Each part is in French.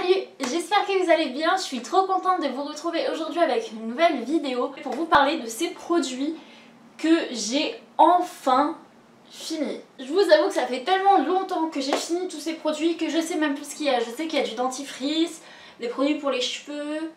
Salut, j'espère que vous allez bien, je suis trop contente de vous retrouver aujourd'hui avec une nouvelle vidéo pour vous parler de ces produits que j'ai enfin fini. Je vous avoue que ça fait tellement longtemps que j'ai fini tous ces produits que je sais même plus ce qu'il y a. Je sais qu'il y a du dentifrice, des produits pour les cheveux,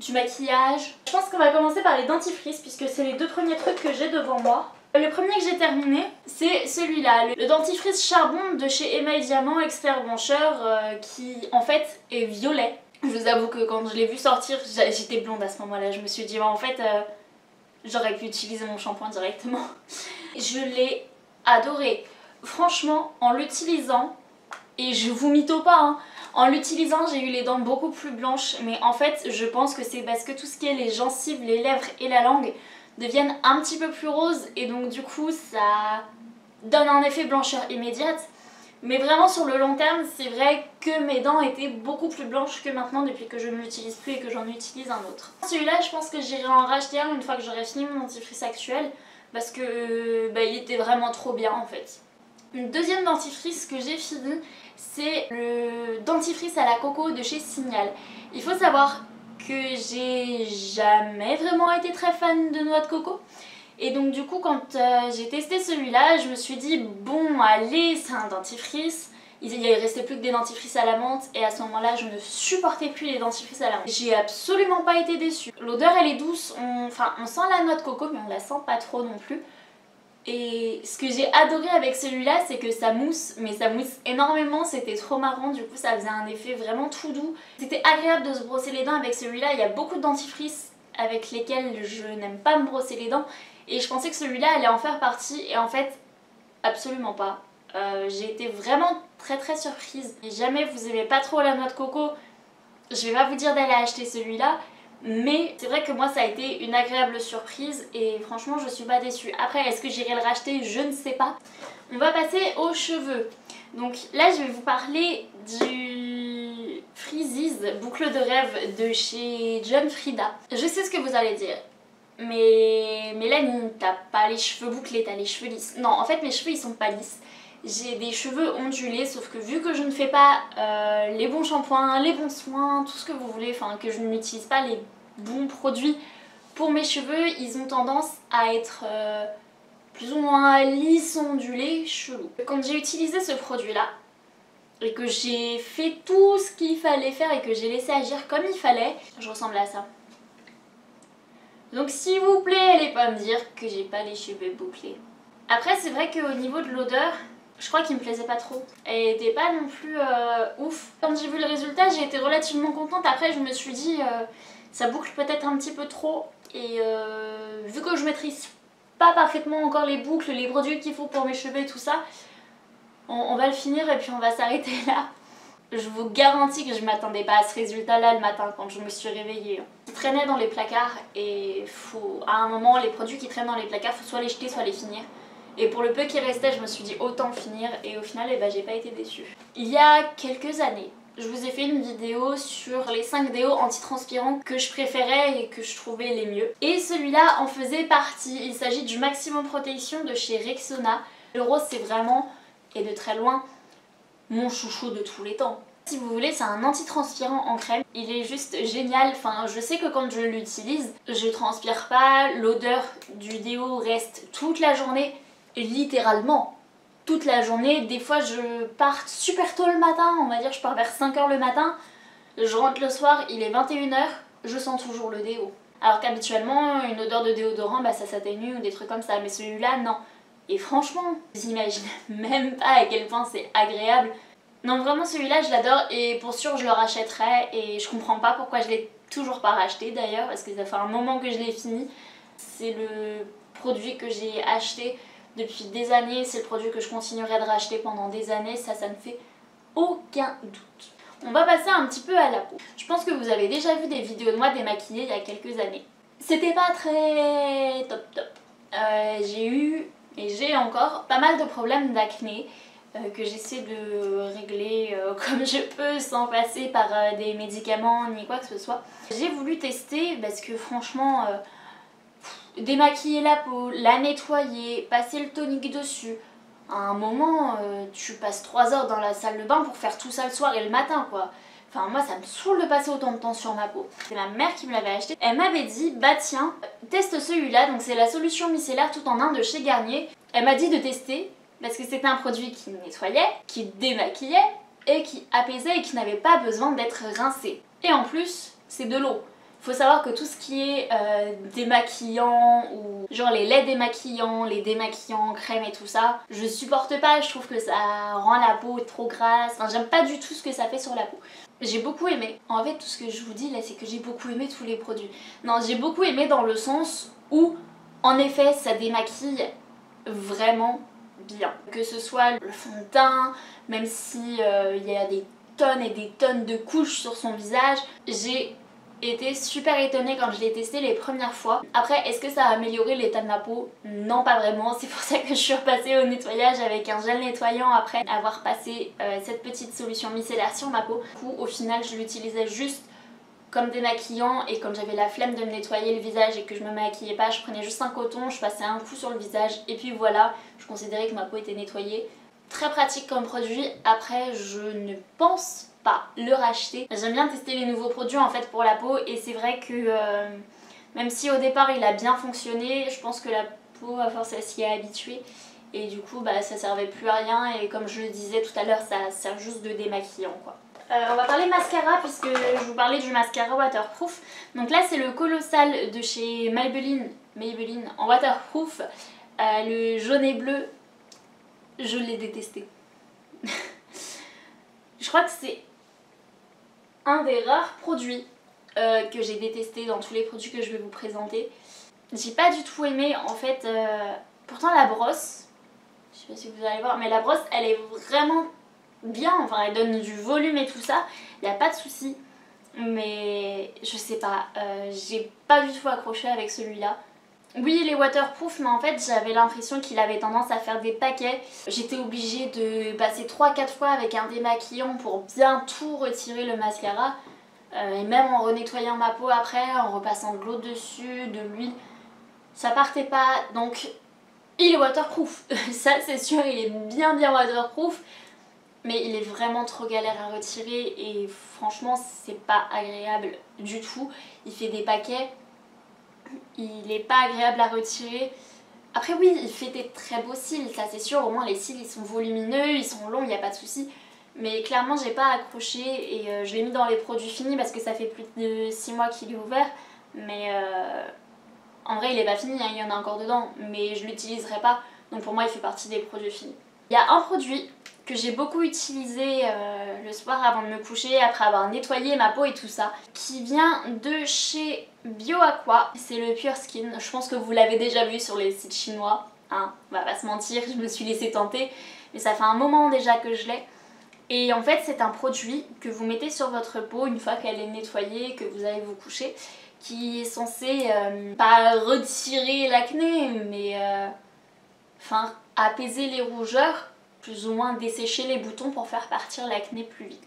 du maquillage. Je pense qu'on va commencer par les dentifrices puisque c'est les deux premiers trucs que j'ai devant moi. Le premier que j'ai terminé, c'est celui-là, le dentifrice charbon de chez Emma Diamant Expert Blancheur qui en fait est violet. Je vous avoue que quand je l'ai vu sortir, j'étais blonde à ce moment-là. Je me suis dit, en fait, j'aurais pu utiliser mon shampoing directement. Je l'ai adoré. Franchement, en l'utilisant, et je vous mytho pas, hein, en l'utilisant, j'ai eu les dents beaucoup plus blanches. Mais en fait, je pense que c'est parce que tout ce qui est les gencives, les lèvres et la langue deviennent un petit peu plus roses et donc du coup ça donne un effet blancheur immédiate. Mais vraiment sur le long terme, c'est vrai que mes dents étaient beaucoup plus blanches que maintenant depuis que je ne l'utilise plus et que j'en utilise un autre. Celui-là, je pense que j'irai en racheter un une fois que j'aurai fini mon dentifrice actuel parce que il était vraiment trop bien en fait. Une deuxième dentifrice que j'ai fini, c'est le dentifrice à la coco de chez Signal. Il faut savoir que j'ai jamais vraiment été très fan de noix de coco. Et donc du coup quand j'ai testé celui-là, je me suis dit bon allez, c'est un dentifrice. Il restait plus que des dentifrices à la menthe et à ce moment-là je ne supportais plus les dentifrices à la menthe. J'ai absolument pas été déçue. L'odeur elle est douce, on sent la noix de coco mais on la sent pas trop non plus. Et ce que j'ai adoré avec celui-là, c'est que ça mousse, mais ça mousse énormément, c'était trop marrant, du coup ça faisait un effet vraiment tout doux. C'était agréable de se brosser les dents avec celui-là, il y a beaucoup de dentifrices avec lesquels je n'aime pas me brosser les dents, et je pensais que celui-là allait en faire partie, et en fait, absolument pas. J'ai été vraiment très surprise. Si jamais vous aimez pas trop la noix de coco, je vais pas vous dire d'aller acheter celui-là, mais c'est vrai que moi ça a été une agréable surprise et franchement je suis pas déçue. Après est-ce que j'irai le racheter? Je ne sais pas. On va passer aux cheveux. Donc là je vais vous parler du Freezies boucle de rêve de chez John Frieda. Je sais ce que vous allez dire. Mais Mélanie, t'as pas les cheveux bouclés, t'as les cheveux lisses. Non, en fait mes cheveux ils sont pas lisses. J'ai des cheveux ondulés, sauf que vu que je ne fais pas les bons shampoings, les bons soins, tout ce que vous voulez, enfin que je n'utilise pas les bons produits pour mes cheveux, ils ont tendance à être plus ou moins lisses, ondulés, chelous. Quand j'ai utilisé ce produit-là, et que j'ai fait tout ce qu'il fallait faire et que j'ai laissé agir comme il fallait, je ressemble à ça. Donc s'il vous plaît, allez pas me dire que j'ai pas les cheveux bouclés. Après c'est vrai qu'au niveau de l'odeur, je crois qu'il me plaisait pas trop. Elle était pas non plus ouf. Quand j'ai vu le résultat, j'ai été relativement contente. Après, je me suis dit, ça boucle peut-être un petit peu trop. Et vu que je maîtrise pas parfaitement encore les boucles, les produits qu'il faut pour mes cheveux et tout ça, on va le finir et puis on va s'arrêter là. Je vous garantis que je m'attendais pas à ce résultat-là le matin quand je me suis réveillée. Ils traînaient dans les placards et à un moment, les produits qui traînent dans les placards, faut soit les jeter, soit les finir. Et pour le peu qui restait, je me suis dit autant finir et au final, j'ai pas été déçue. Il y a quelques années, je vous ai fait une vidéo sur les 5 déos antitranspirants que je préférais et que je trouvais les mieux. Et celui-là en faisait partie. Il s'agit du Maximum Protection de chez Rexona. Le rose, c'est vraiment, et de très loin, mon chouchou de tous les temps. Si vous voulez, c'est un antitranspirant en crème. Il est juste génial. Enfin, je sais que quand je l'utilise, je transpire pas. L'odeur du déo reste toute la journée. Littéralement toute la journée. Des fois je pars super tôt le matin, on va dire je pars vers 5 h le matin, je rentre le soir, il est 21 h, je sens toujours le déo. Alors qu'habituellement une odeur de déodorant ça s'atténue ou des trucs comme ça, mais celui-là non. Et franchement, vous imaginez même pas à quel point c'est agréable. Non vraiment celui-là je l'adore et pour sûr je le rachèterai et je comprends pas pourquoi je l'ai toujours pas racheté d'ailleurs parce que ça fait un moment que je l'ai fini. C'est le produit que j'ai acheté depuis des années, c'est le produit que je continuerai de racheter pendant des années, ça ne fait aucun doute. On va passer un petit peu à la peau. Je pense que vous avez déjà vu des vidéos de moi démaquillée il y a quelques années. C'était pas très top. J'ai eu, et j'ai encore, pas mal de problèmes d'acné que j'essaie de régler comme je peux sans passer par des médicaments ni quoi que ce soit. J'ai voulu tester parce que franchement... démaquiller la peau, la nettoyer, passer le tonique dessus. À un moment, tu passes 3 heures dans la salle de bain pour faire tout ça le soir et le matin quoi. Enfin moi ça me saoule de passer autant de temps sur ma peau. C'est ma mère qui me l'avait acheté. Elle m'avait dit bah tiens teste celui-là, donc c'est la solution micellaire tout en un de chez Garnier. Elle m'a dit de tester parce que c'était un produit qui nettoyait, qui démaquillait et qui apaisait et qui n'avait pas besoin d'être rincé. Et en plus c'est de l'eau. Faut savoir que tout ce qui est démaquillant ou genre les laits démaquillants, les démaquillants, crème et tout ça, je supporte pas, je trouve que ça rend la peau trop grasse, enfin j'aime pas du tout ce que ça fait sur la peau. J'ai beaucoup aimé, en fait tout ce que je vous dis là c'est que j'ai beaucoup aimé tous les produits. Non j'ai beaucoup aimé dans le sens où en effet ça démaquille vraiment bien. Que ce soit le fond de teint, même si il y a des tonnes et des tonnes de couches sur son visage, j'ai été super étonnée quand je l'ai testé les premières fois. Après, est-ce que ça a amélioré l'état de ma peau? Non, pas vraiment. C'est pour ça que je suis repassée au nettoyage avec un gel nettoyant après avoir passé cette petite solution micellaire sur ma peau. Du coup, au final, je l'utilisais juste comme démaquillant et quand j'avais la flemme de me nettoyer le visage et que je me maquillais pas, je prenais juste un coton, je passais un coup sur le visage et puis voilà, je considérais que ma peau était nettoyée. Très pratique comme produit. Après, je ne pense pas le racheter. J'aime bien tester les nouveaux produits en fait pour la peau et c'est vrai que même si au départ il a bien fonctionné, je pense que la peau à force elle s'y est habituée et du coup bah ça servait plus à rien et comme je le disais tout à l'heure ça sert juste de démaquillant quoi. On va parler mascara puisque je vous parlais du mascara waterproof. Donc là c'est le Colossal de chez Maybelline en waterproof. Le jaune et bleu, je l'ai détesté. Je crois que c'est un des rares produits que j'ai détesté dans tous les produits que je vais vous présenter. J'ai pas du tout aimé en fait, pourtant la brosse, je sais pas si vous allez voir, mais la brosse elle est vraiment bien, enfin elle donne du volume et tout ça, il n'y a pas de souci. Mais je sais pas, j'ai pas du tout accroché avec celui-là. Oui, il est waterproof, mais en fait j'avais l'impression qu'il avait tendance à faire des paquets. J'étais obligée de passer 3-4 fois avec un démaquillant pour bien tout retirer le mascara. Et même en renettoyant ma peau après, en repassant de l'eau dessus, de l'huile, ça partait pas. Donc il est waterproof, ça c'est sûr, il est bien waterproof. Mais il est vraiment trop galère à retirer et franchement c'est pas agréable du tout. Il fait des paquets. Il est pas agréable à retirer. Après oui, il fait des très beaux cils, ça c'est sûr, au moins les cils ils sont volumineux, ils sont longs, il n'y a pas de souci. Mais clairement j'ai pas accroché et je l'ai mis dans les produits finis parce que ça fait plus de 6 mois qu'il est ouvert. Mais en vrai il est pas fini, hein, il y en a encore dedans, mais je l'utiliserai pas. Donc pour moi il fait partie des produits finis. Il y a un produit que j'ai beaucoup utilisé le soir avant de me coucher, après avoir nettoyé ma peau et tout ça, qui vient de chez BioAqua. C'est le Pure Skin, je pense que vous l'avez déjà vu sur les sites chinois, hein, on va pas se mentir, je me suis laissée tenter, mais ça fait un moment déjà que je l'ai. Et en fait c'est un produit que vous mettez sur votre peau une fois qu'elle est nettoyée, que vous allez vous coucher, qui est censé pas retirer l'acné, mais enfin apaiser les rougeurs, plus ou moins dessécher les boutons pour faire partir l'acné plus vite.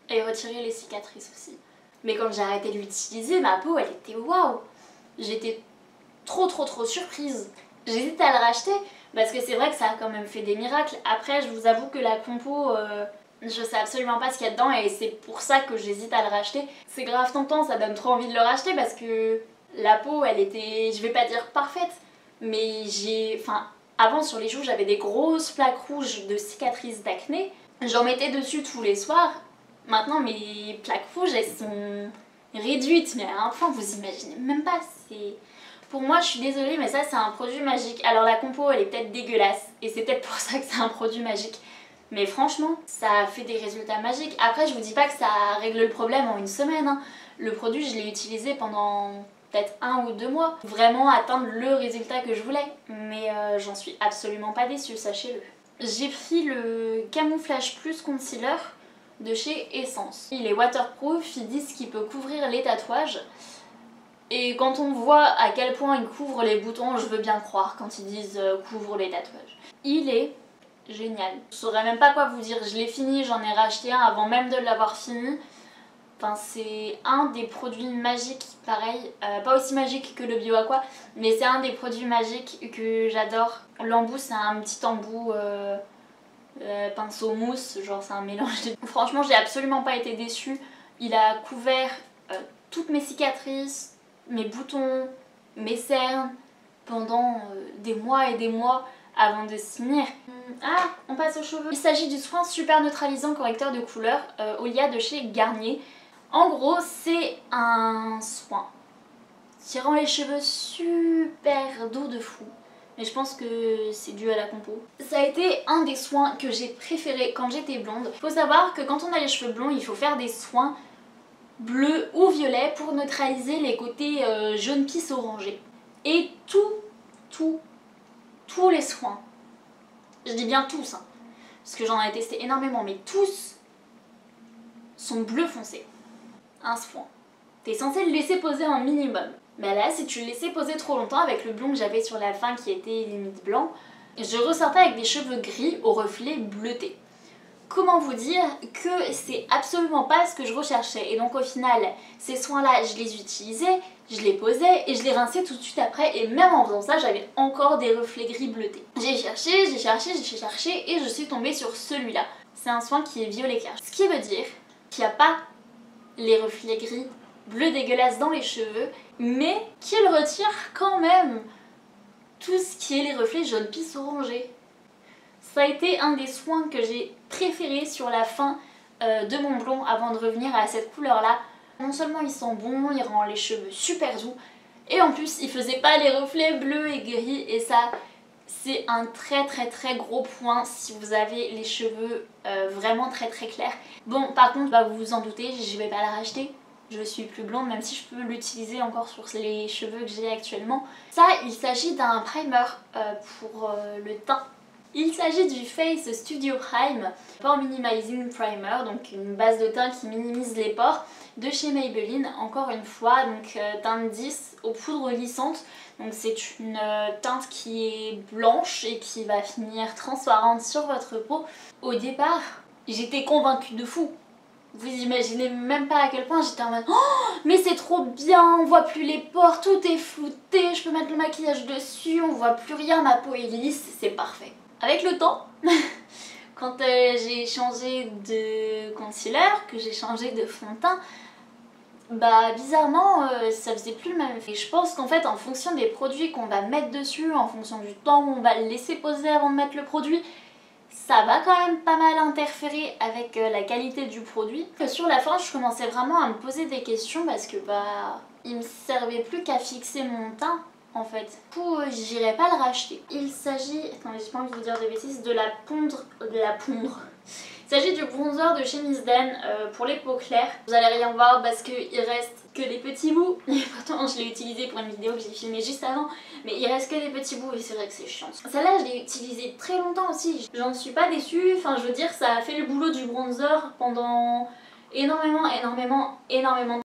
Et retirer les cicatrices aussi. Mais quand j'ai arrêté de l'utiliser, ma peau elle était waouh. J'étais trop surprise. J'hésite à le racheter parce que c'est vrai que ça a quand même fait des miracles. Après je vous avoue que la compo, je sais absolument pas ce qu'il y a dedans et c'est pour ça que j'hésite à le racheter. C'est grave tentant, ça donne trop envie de le racheter parce que la peau elle était, je vais pas dire parfaite, mais avant sur les joues j'avais des grosses plaques rouges de cicatrices d'acné. J'en mettais dessus tous les soirs. Maintenant mes plaques rouges elles sont réduites mais à un point vous imaginez même pas. Pour moi je suis désolée mais ça c'est un produit magique. Alors la compo elle est peut-être dégueulasse et c'est peut-être pour ça que c'est un produit magique. Mais franchement ça fait des résultats magiques. Après je vous dis pas que ça règle le problème en une semaine, hein. Le produit je l'ai utilisé pendant peut-être 1 ou 2 mois, vraiment atteindre le résultat que je voulais. Mais j'en suis absolument pas déçue, sachez-le. J'ai pris le Camouflage Plus Concealer de chez Essence. Il est waterproof, ils disent qu'il peut couvrir les tatouages. Et quand on voit à quel point il couvre les boutons, je veux bien croire quand ils disent couvre les tatouages. Il est génial. Je saurais même pas quoi vous dire, je l'ai fini, j'en ai racheté un avant même de l'avoir fini. Enfin, c'est un des produits magiques, pareil, pas aussi magique que le BioAqua, mais c'est un des produits magiques que j'adore. L'embout, c'est un petit embout pinceau mousse, genre c'est un mélange de... Franchement j'ai absolument pas été déçue. Il a couvert toutes mes cicatrices, mes boutons, mes cernes pendant des mois et des mois avant de se finir. Ah, on passe aux cheveux. Il s'agit du soin super neutralisant correcteur de couleur Olia de chez Garnier. En gros c'est un soin qui rend les cheveux super doux de fou. Mais je pense que c'est dû à la compo. Ça a été un des soins que j'ai préféré quand j'étais blonde. Faut savoir que quand on a les cheveux blonds, il faut faire des soins bleus ou violets pour neutraliser les côtés jaune pisse orangé. Et tous les soins, je dis bien tous, hein, parce que j'en ai testé énormément, mais tous sont bleu foncé. Un soin. T'es censé le laisser poser un minimum. Mais là, si tu le laissais poser trop longtemps avec le blond que j'avais sur la fin qui était limite blanc, je ressortais avec des cheveux gris au reflet bleuté. Comment vous dire que c'est absolument pas ce que je recherchais. Et donc au final, ces soins-là, je les utilisais, je les posais et je les rinçais tout de suite après. Et même en faisant ça, j'avais encore des reflets gris bleutés. J'ai cherché et je suis tombée sur celui-là. C'est un soin qui est violet clair. Ce qui veut dire qu'il n'y a pas les reflets gris bleu dégueulasse dans les cheveux, mais qu'il retire quand même tout ce qui est les reflets jaune pisse orangé. Ça a été un des soins que j'ai préférés sur la fin de mon blond avant de revenir à cette couleur là. Non seulement il sent bon, il rend les cheveux super doux, et en plus il faisait pas les reflets bleus et gris, et ça c'est un très gros point si vous avez les cheveux vraiment très clairs. Bon par contre bah, vous vous en doutez, je vais pas la racheter. Je suis plus blonde même si je peux l'utiliser encore sur les cheveux que j'ai actuellement. Ça, il s'agit d'un primer pour le teint. Il s'agit du Face Studio Prime, Pore Minimizing Primer, donc une base de teint qui minimise les pores de chez Maybelline, encore une fois, donc teinte 10 aux poudres lissantes. Donc c'est une teinte qui est blanche et qui va finir transparente sur votre peau. Au départ, j'étais convaincue de fou. Vous imaginez même pas à quel point j'étais en mode oh mais c'est trop bien, on voit plus les pores, tout est flouté, je peux mettre le maquillage dessus, on voit plus rien, ma peau est lisse, c'est parfait. Avec le temps, quand j'ai changé de concealer, que j'ai changé de fond de teint, bah bizarrement ça faisait plus le même effet. Je pense qu'en fait en fonction des produits qu'on va mettre dessus, en fonction du temps où on va le laisser poser avant de mettre le produit, ça va quand même pas mal interférer avec la qualité du produit. Sur la fin, je commençais vraiment à me poser des questions parce que bah il me servait plus qu'à fixer mon teint en fait. Du coup, j'irais pas le racheter. Il s'agit, attendez, j'ai pas envie de vous dire des bêtises, de la pondre. Il s'agit du bronzer de chez Miss Dan pour les peaux claires. Vous allez rien voir parce qu'il reste que des petits bouts. Et pourtant je l'ai utilisé pour une vidéo que j'ai filmée juste avant. Mais il reste que des petits bouts et c'est vrai que c'est chiant. Celle-là je l'ai utilisée très longtemps aussi. J'en suis pas déçue. Enfin je veux dire ça a fait le boulot du bronzer pendant énormément